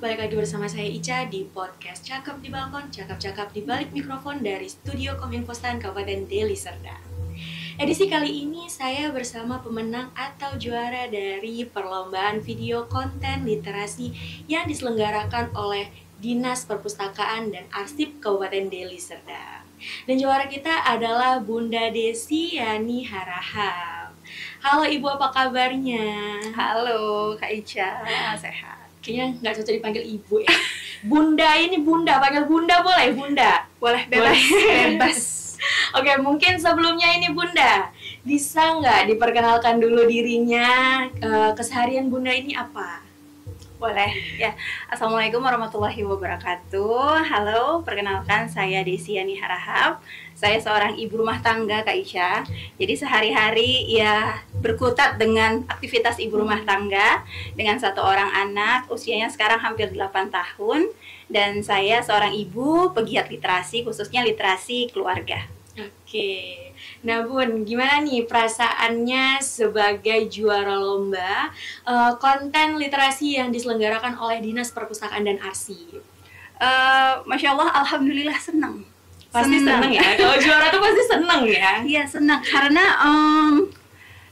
balik lagi bersama saya Ica di podcast Cakep di Balkon, cakap-cakap di balik mikrofon dari Studio Kominfostan Kabupaten Deli Serdang. Edisi kali ini saya bersama pemenang atau juara dari perlombaan video konten literasi yang diselenggarakan oleh Dinas Perpustakaan dan Arsip Kabupaten Deli Serdang. Dan juara kita adalah Bunda Desi Yani Harahap. Halo Ibu, apa kabarnya? Halo Kak Ica, sehat. Kayaknya nggak cocok dipanggil Ibu ya. Bunda ini Bunda, panggil Bunda boleh? Bunda? Boleh, bebas. Bebas. Oke, mungkin sebelumnya ini Bunda, bisa nggak diperkenalkan dulu dirinya, keseharian Bunda ini apa? Boleh, ya. Assalamualaikum warahmatullahi wabarakatuh. Halo, perkenalkan saya Desi Yani Harahap. Saya seorang ibu rumah tangga, Kak Ica. Jadi sehari-hari ya berkutat dengan aktivitas ibu rumah tangga dengan satu orang anak, usianya sekarang hampir 8 tahun. Dan saya seorang ibu pegiat literasi, khususnya literasi keluarga. Oke, nah Bun, gimana nih perasaannya sebagai juara lomba konten literasi yang diselenggarakan oleh Dinas Perpustakaan dan Arsip? Masya Allah, alhamdulillah senang. Pasti senang ya, kalau juara tuh pasti senang ya? Iya senang, karena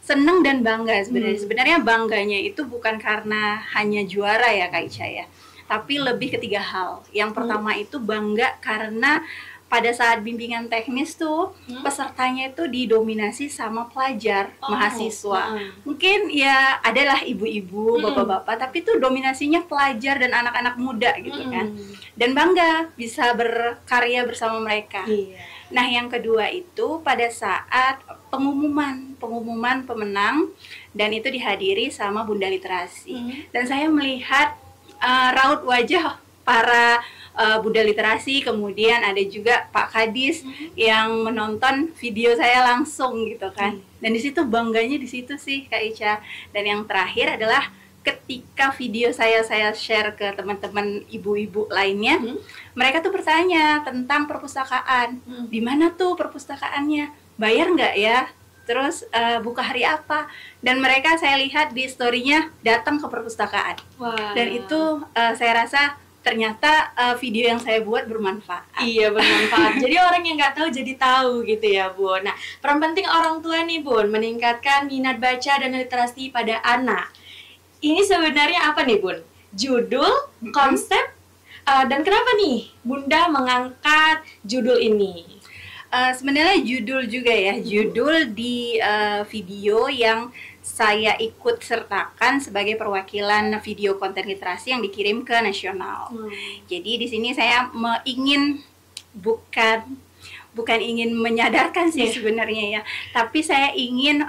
senang dan bangga sebenarnya. Sebenarnya bangganya itu bukan karena hanya juara ya Kak Ica ya, tapi lebih ketiga hal. Yang pertama itu bangga karena pada saat bimbingan teknis tuh pesertanya itu didominasi sama pelajar, mahasiswa. Mungkin ya adalah ibu-ibu, bapak-bapak, tapi tuh dominasinya pelajar dan anak-anak muda gitu kan. Dan bangga bisa berkarya bersama mereka. Nah, yang kedua itu pada saat pengumuman pemenang, dan itu dihadiri sama Bunda Literasi. Dan saya melihat raut wajah para Bunda Literasi, kemudian ada juga Pak Kadis yang menonton video saya langsung gitu kan. Dan di situ bangganya di situ sih Kak Ica. Dan yang terakhir adalah ketika video saya share ke teman-teman ibu-ibu lainnya, mereka tuh bertanya tentang perpustakaan. Di mana tuh perpustakaannya? Bayar nggak ya? Terus buka hari apa? Dan mereka saya lihat di story-nya datang ke perpustakaan. Dan itu saya rasa ternyata video yang saya buat bermanfaat. Iya, bermanfaat. Jadi orang yang nggak tahu jadi tahu gitu ya, Bun. Nah, peran penting orang tua nih, Bun, meningkatkan minat baca dan literasi pada anak. Ini sebenarnya apa nih, Bun? Judul, konsep, dan kenapa nih Bunda mengangkat judul ini? Sebenarnya judul juga ya, judul di video yang saya ikut sertakan sebagai perwakilan video konten literasi yang dikirim ke nasional. Jadi di sini saya ingin bukan ingin menyadarkan sih sebenarnya ya, tapi saya ingin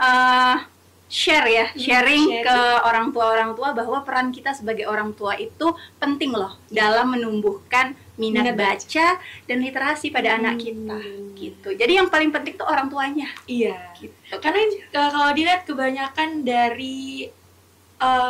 sharing ke orang tua bahwa peran kita sebagai orang tua itu penting loh dalam menumbuhkan minat baca dan literasi pada anak kita gitu. Jadi yang paling penting tuh orang tuanya. Iya. Gitu. Karena kalau dilihat kebanyakan dari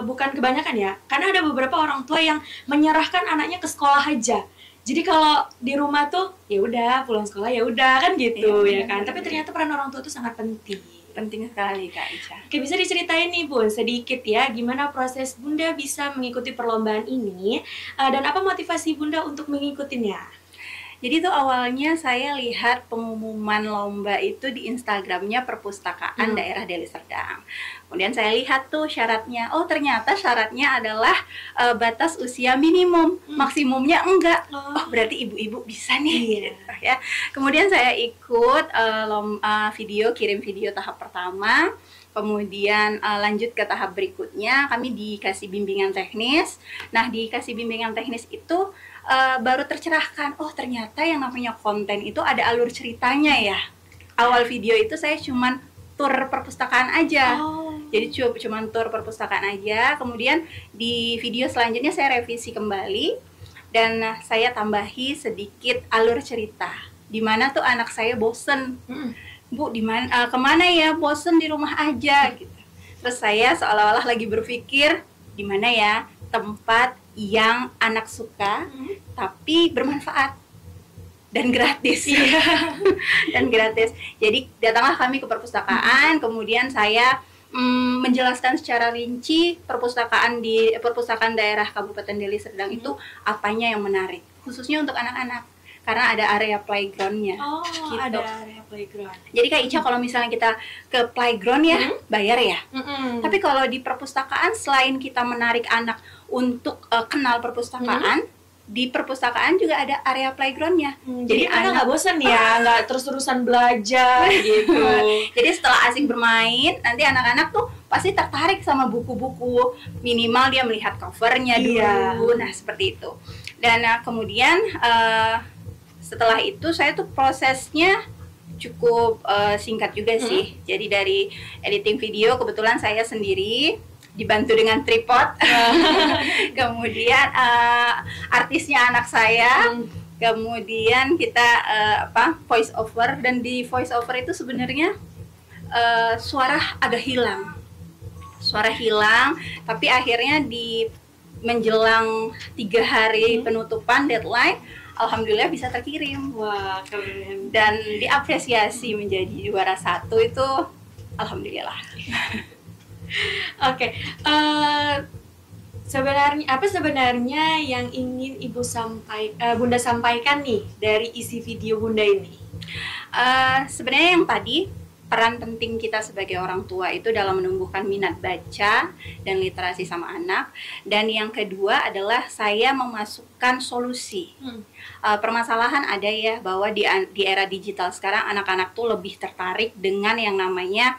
bukan kebanyakan ya, karena ada beberapa orang tua yang menyerahkan anaknya ke sekolah aja. Jadi kalau di rumah tuh ya udah pulang sekolah ya udah kan gitu ya kan. Tapi ternyata peran orang tua itu sangat penting. Penting sekali Kak Ica. Oke, bisa diceritain nih Bun sedikit ya gimana proses Bunda bisa mengikuti perlombaan ini dan apa motivasi Bunda untuk mengikutinya? Jadi tuh awalnya saya lihat pengumuman lomba itu di Instagramnya Perpustakaan Daerah Deli Serdang. Kemudian saya lihat tuh syaratnya, oh ternyata syaratnya adalah batas usia minimum, maksimumnya enggak. Oh berarti ibu-ibu bisa nih. Gitu, ya. Kemudian saya ikut kirim video tahap pertama. Kemudian lanjut ke tahap berikutnya, kami dikasih bimbingan teknis. Nah, dikasih bimbingan teknis itu baru tercerahkan, oh ternyata yang namanya konten itu ada alur ceritanya ya. Awal video itu saya cuman tur perpustakaan aja. Jadi cuman tur perpustakaan aja. Kemudian di video selanjutnya saya revisi kembali dan saya tambahi sedikit alur cerita. Dimana tuh anak saya bosen. Bu, kemana ya, bosen di rumah aja gitu. Terus saya seolah-olah lagi berpikir di mana ya tempat yang anak suka tapi bermanfaat dan gratis. Dan gratis. Jadi datanglah kami ke perpustakaan, kemudian saya menjelaskan secara rinci perpustakaan daerah Kabupaten Deli Serdang itu apanya yang menarik, khususnya untuk anak-anak karena ada area playgroundnya. Oh, gitu. ada area playground. Jadi Kak Ica kalau misalnya kita ke playground ya bayar ya. Tapi kalau di perpustakaan selain kita menarik anak untuk kenal perpustakaan, di perpustakaan juga ada area playgroundnya. Jadi anak nggak bosan ya, nggak terus-terusan belajar gitu. Jadi setelah asik bermain, nanti anak-anak tuh pasti tertarik sama buku-buku. Minimal dia melihat covernya dulu. Nah seperti itu. Dan kemudian setelah itu saya tuh prosesnya cukup singkat juga sih. Jadi dari editing video kebetulan saya sendiri dibantu dengan tripod. Kemudian artisnya anak saya. Kemudian kita voice over, dan di voice over itu sebenarnya suara agak hilang. Suara hilang, tapi akhirnya di menjelang 3 hari penutupan deadline, alhamdulillah bisa terkirim. Wah, keren. Dan diapresiasi menjadi juara 1 itu alhamdulillah. Oke, sebenarnya apa sebenarnya yang ingin Bunda sampaikan nih dari isi video Bunda ini? Sebenarnya yang tadi, peran penting kita sebagai orang tua itu dalam menumbuhkan minat baca dan literasi sama anak. Dan yang kedua adalah saya memasukkan solusi. Permasalahan ada ya, bahwa di era digital sekarang anak-anak tuh lebih tertarik dengan yang namanya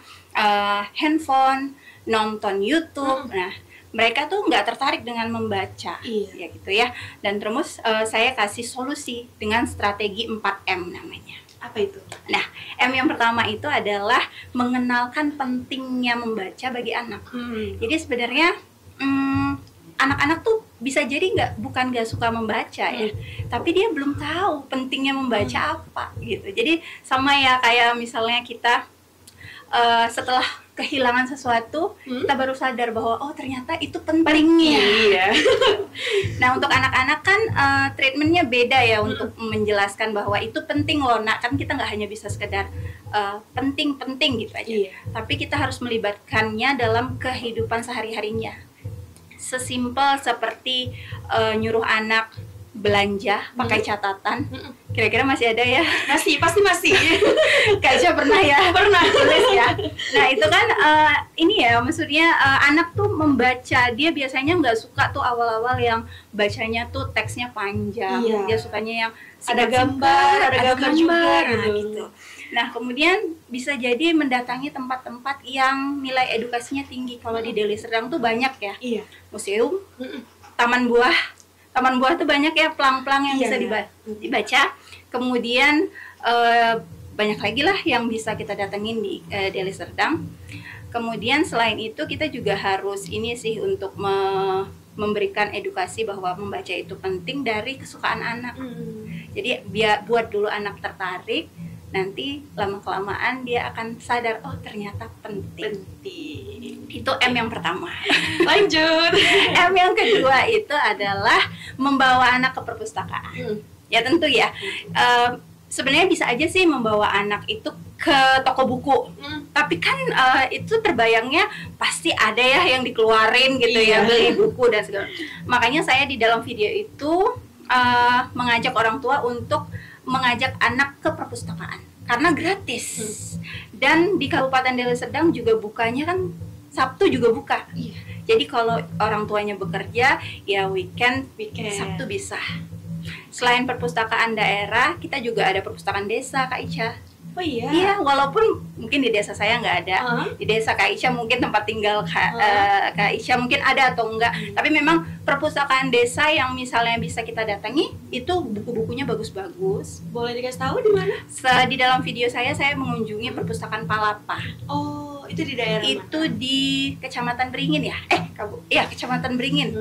handphone, nonton YouTube. Nah, mereka tuh nggak tertarik dengan membaca, ya gitu ya. Dan terus saya kasih solusi dengan strategi 4M namanya. Apa itu? Nah, M yang pertama itu adalah mengenalkan pentingnya membaca bagi anak. Jadi sebenarnya anak-anak tuh bisa jadi bukan nggak suka membaca ya, tapi dia belum tahu pentingnya membaca apa gitu. Jadi sama ya kayak misalnya kita setelah kehilangan sesuatu, kita baru sadar bahwa oh ternyata itu pentingnya. Iya. Nah untuk anak-anak kan treatmentnya beda ya, untuk menjelaskan bahwa itu penting loh nak, kan kita nggak hanya bisa sekedar penting gitu aja, tapi kita harus melibatkannya dalam kehidupan sehari-harinya. Sesimpel seperti nyuruh anak belanja pakai catatan, kira-kira masih ada ya? Pasti masih. Kayaknya pernah ya? Pernah tulis ya. Nah itu kan ini ya, maksudnya anak tuh membaca, dia biasanya nggak suka tuh awal-awal yang bacanya tuh teksnya panjang. Dia sukanya yang ada gambar juga gitu. Nah kemudian bisa jadi mendatangi tempat-tempat yang nilai edukasinya tinggi. Kalau di Deli Serdang tuh banyak ya, museum, taman buah tuh banyak ya, pelang-pelang yang bisa dibaca. Kemudian banyak lagi lah yang bisa kita datengin di Deli Serdang. Kemudian selain itu kita juga harus ini sih untuk memberikan edukasi bahwa membaca itu penting dari kesukaan anak. Jadi buat dulu anak tertarik, nanti lama-kelamaan dia akan sadar, oh ternyata penting. Itu M yang pertama. Lanjut. M yang kedua itu adalah membawa anak ke perpustakaan. Ya tentu ya, sebenarnya bisa aja sih membawa anak itu ke toko buku, tapi kan itu terbayangnya pasti ada ya yang dikeluarin gitu ya, beli buku dan segala. Makanya saya di dalam video itu mengajak orang tua untuk mengajak anak ke perpustakaan karena gratis. Dan di Kabupaten Deli Serdang juga bukanya kan Sabtu juga buka. Jadi kalau orang tuanya bekerja ya weekend. Sabtu bisa. Selain perpustakaan daerah, kita juga ada perpustakaan desa Kak Ica. Oh iya? Iya, walaupun mungkin di desa saya nggak ada. Di desa Kak Ica mungkin tempat tinggal Kak Ica mungkin ada atau enggak. Tapi memang perpustakaan desa yang misalnya bisa kita datangi, itu buku-bukunya bagus-bagus. Boleh dikasih tahu di mana? Di dalam video saya mengunjungi perpustakaan Palapa. Oh, itu di daerah mana? Itu di Kecamatan Beringin ya? Kecamatan Beringin.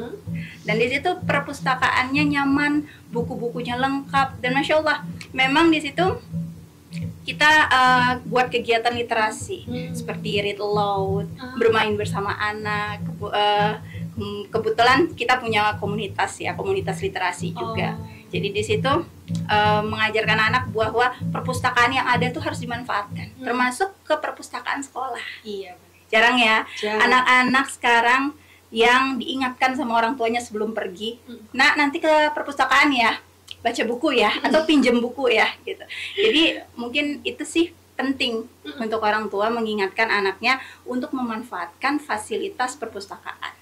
Dan di situ perpustakaannya nyaman, buku-bukunya lengkap, dan masya Allah, memang di situ kita buat kegiatan literasi seperti read aloud, bermain bersama anak. Kebetulan kita punya komunitas literasi juga. Jadi di situ mengajarkan anak bahwa perpustakaan yang ada tuh harus dimanfaatkan, termasuk ke perpustakaan sekolah. Iya. Jarang ya. Jarang. Anak-anak sekarang yang diingatkan sama orang tuanya sebelum pergi, nah nanti ke perpustakaan ya, baca buku ya, atau pinjam buku ya gitu. Jadi mungkin itu sih penting untuk orang tua mengingatkan anaknya untuk memanfaatkan fasilitas perpustakaan.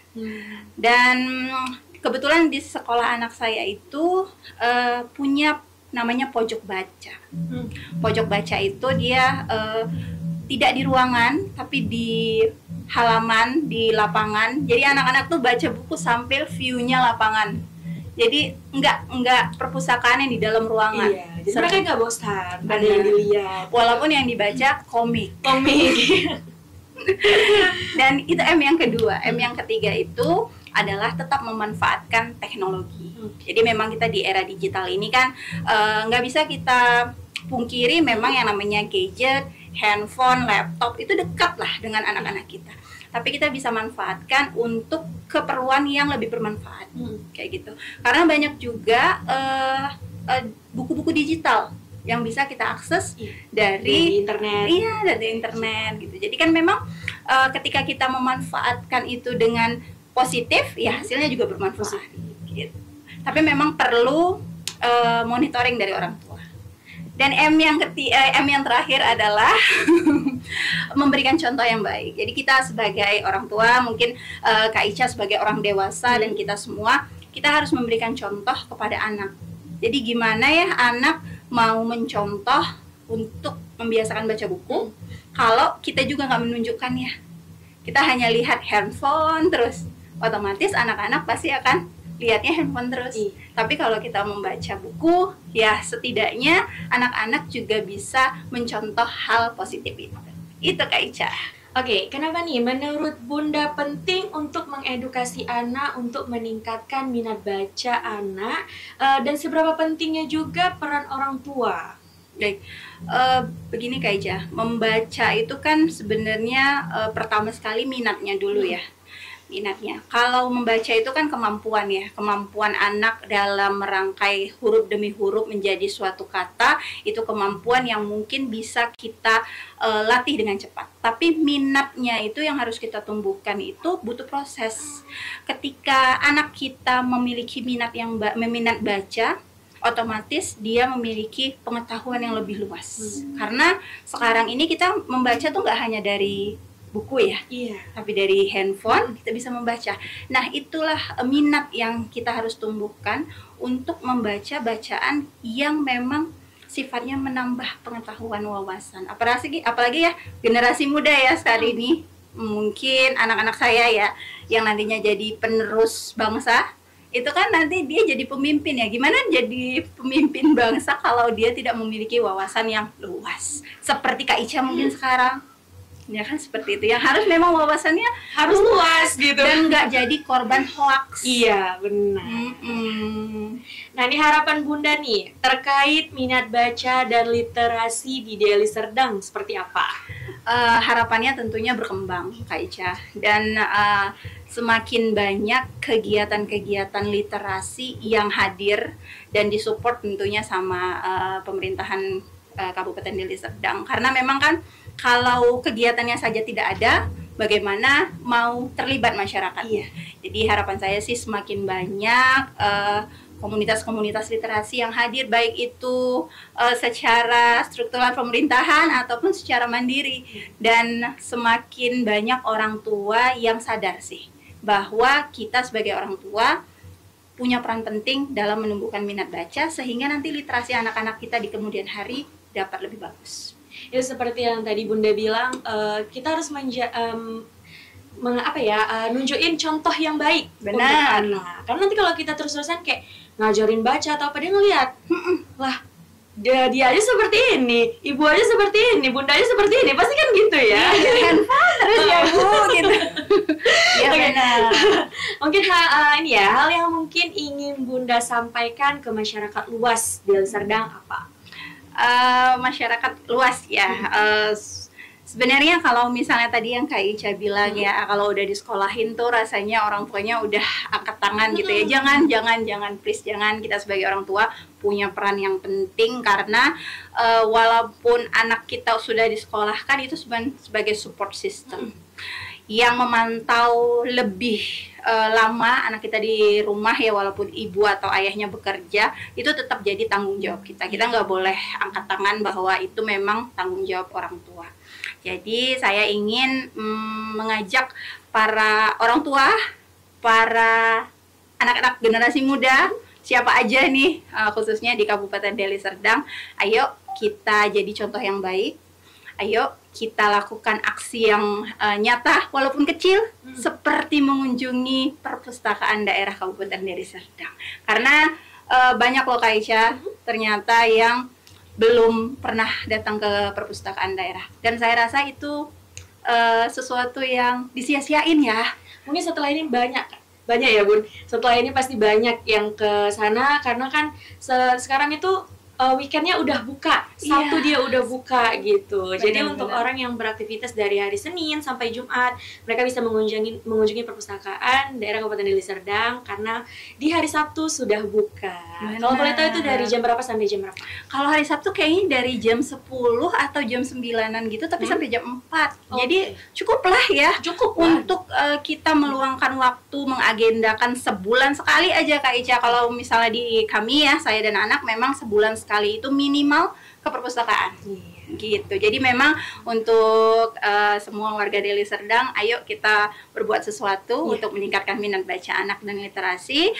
Dan kebetulan di sekolah anak saya itu punya namanya pojok baca. Pojok baca itu dia tidak di ruangan tapi di halaman, di lapangan. Jadi anak-anak tuh baca buku sambil view-nya lapangan. Jadi enggak perpustakaan yang di dalam ruangan. Iya, jadi mereka nggak bosan, ada yang dilihat. Walaupun yang dibaca komik. Dan itu M yang kedua. M yang ketiga itu adalah tetap memanfaatkan teknologi. Jadi memang kita di era digital ini kan nggak bisa kita pungkiri memang yang namanya gadget, handphone, laptop itu dekat lah dengan anak-anak kita. Tapi kita bisa manfaatkan untuk keperluan yang lebih bermanfaat, kayak gitu. Karena banyak juga buku-buku digital yang bisa kita akses dari internet. Iya, dari internet gitu. Jadi kan memang ketika kita memanfaatkan itu dengan positif, ya hasilnya juga bermanfaat. Gitu. Tapi memang perlu monitoring dari orang tua. Dan M yang terakhir adalah memberikan contoh yang baik. Jadi kita sebagai orang tua, mungkin Kak Ica sebagai orang dewasa dan kita semua, kita harus memberikan contoh kepada anak. Jadi gimana ya anak mau mencontoh untuk membiasakan baca buku kalau kita juga nggak menunjukkannya. Kita hanya lihat handphone terus, otomatis anak-anak pasti akan lihatnya handphone terus. Tapi kalau kita membaca buku, ya setidaknya anak-anak juga bisa mencontoh hal positif itu. Itu Kak Ica. Oke, kenapa nih menurut Bunda penting untuk mengedukasi anak untuk meningkatkan minat baca anak, dan seberapa pentingnya juga peran orang tua? Baik, begini Kak Ica, membaca itu kan sebenarnya pertama sekali minatnya dulu ya. Minatnya. Kalau membaca itu kan kemampuan ya, kemampuan anak dalam merangkai huruf demi huruf menjadi suatu kata, itu kemampuan yang mungkin bisa kita latih dengan cepat. Tapi minatnya itu yang harus kita tumbuhkan itu butuh proses. Ketika anak kita memiliki minat baca, otomatis dia memiliki pengetahuan yang lebih luas. Karena sekarang ini kita membaca tuh nggak hanya dari buku ya, tapi dari handphone kita bisa membaca. Nah itulah minat yang kita harus tumbuhkan untuk membaca bacaan yang memang sifatnya menambah pengetahuan wawasan. Apalagi ya generasi muda ya saat ini, mungkin anak-anak saya ya yang nantinya jadi penerus bangsa, itu kan nanti dia jadi pemimpin ya. Gimana jadi pemimpin bangsa kalau dia tidak memiliki wawasan yang luas seperti Kak Ica mungkin sekarang. Ya kan seperti itu, yang harus memang wawasannya harus luas gitu dan nggak jadi korban hoax. Iya benar. Nah ini harapan Bunda nih terkait minat baca dan literasi di Deli Serdang seperti apa? Harapannya tentunya berkembang Kak Ica, dan semakin banyak kegiatan-kegiatan literasi yang hadir dan disupport tentunya sama pemerintahan Kabupaten Deli Serdang. Karena memang kan kalau kegiatannya saja tidak ada, bagaimana mau terlibat masyarakatnya? Jadi harapan saya sih semakin banyak komunitas-komunitas literasi yang hadir, baik itu secara struktural pemerintahan ataupun secara mandiri. Dan semakin banyak orang tua yang sadar sih bahwa kita sebagai orang tua punya peran penting dalam menumbuhkan minat baca, sehingga nanti literasi anak-anak kita di kemudian hari dapat lebih bagus. Ya seperti yang tadi Bunda bilang, kita harus nunjukin contoh yang baik. Benar. Karena nanti kalau kita terus-terusan kayak ngajarin baca atau apa, dia ngeliat, lah dia aja seperti ini, ibu aja seperti ini, bunda aja seperti ini, pasti kan gitu ya. Handphone terus ya Bu gitu. Ya benar. Mungkin ini ya hal yang mungkin ingin Bunda sampaikan ke masyarakat luas Deli Serdang apa? Masyarakat luas ya. Sebenarnya kalau misalnya tadi yang Kak Ica bilang ya, kalau udah disekolahin tuh rasanya orang tuanya udah angkat tangan gitu ya. Jangan please jangan. Kita sebagai orang tua punya peran yang penting, karena walaupun anak kita sudah disekolahkan itu sebagai support system. yang memantau lebih lama anak kita di rumah ya, walaupun ibu atau ayahnya bekerja, itu tetap jadi tanggung jawab kita. Kita nggak boleh angkat tangan bahwa itu memang tanggung jawab orang tua. Jadi saya ingin mengajak para orang tua, para anak-anak generasi muda, siapa aja nih, khususnya di Kabupaten Deli Serdang, ayo kita jadi contoh yang baik. Ayo kita lakukan aksi yang nyata walaupun kecil, seperti mengunjungi perpustakaan daerah Kabupaten Deli Serdang. Karena banyak loh Kak Ica, ternyata yang belum pernah datang ke perpustakaan daerah. Dan saya rasa itu sesuatu yang disia-siain ya. Mungkin setelah ini banyak ya Bun. Setelah ini pasti banyak yang ke sana karena kan sekarang itu weekendnya udah buka, Sabtu dia udah buka gitu. Jadi untuk orang yang beraktivitas dari hari Senin sampai Jumat, mereka bisa mengunjungi perpustakaan daerah Kabupaten Deli Serdang karena di hari Sabtu sudah buka. Kalau boleh tahu itu dari jam berapa sampai jam berapa? Kalau hari Sabtu kayaknya dari jam 10 atau jam 9-an gitu, tapi sampai jam 4. Jadi cukuplah ya. Untuk kita meluangkan waktu, mengagendakan sebulan sekali aja Kak Ica. Kalau misalnya di kami ya, saya dan anak memang sebulan sekali itu minimal ke perpustakaan. Gitu. Jadi memang untuk semua warga Deli Serdang, ayo kita berbuat sesuatu untuk meningkatkan minat baca anak dan literasi.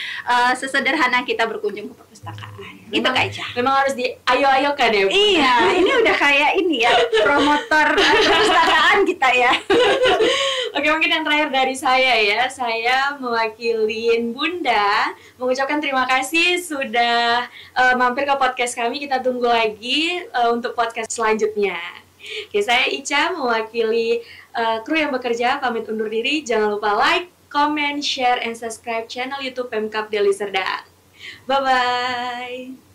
Sesederhana kita berkunjung ke perpustakaan. Gitu Kak Ica. Memang harus ayo-ayokan ya. Iya, ini udah kayak ini ya, promotor perpustakaan kita ya. Oke, mungkin yang terakhir dari saya ya, saya mewakilin Bunda mengucapkan terima kasih sudah mampir ke podcast kami. Kita tunggu lagi untuk podcast selanjutnya. Oke, saya Ica mewakili kru yang bekerja, pamit undur diri. Jangan lupa like, comment, share, and subscribe channel YouTube Pemkab Deli Serdang. Bye-bye.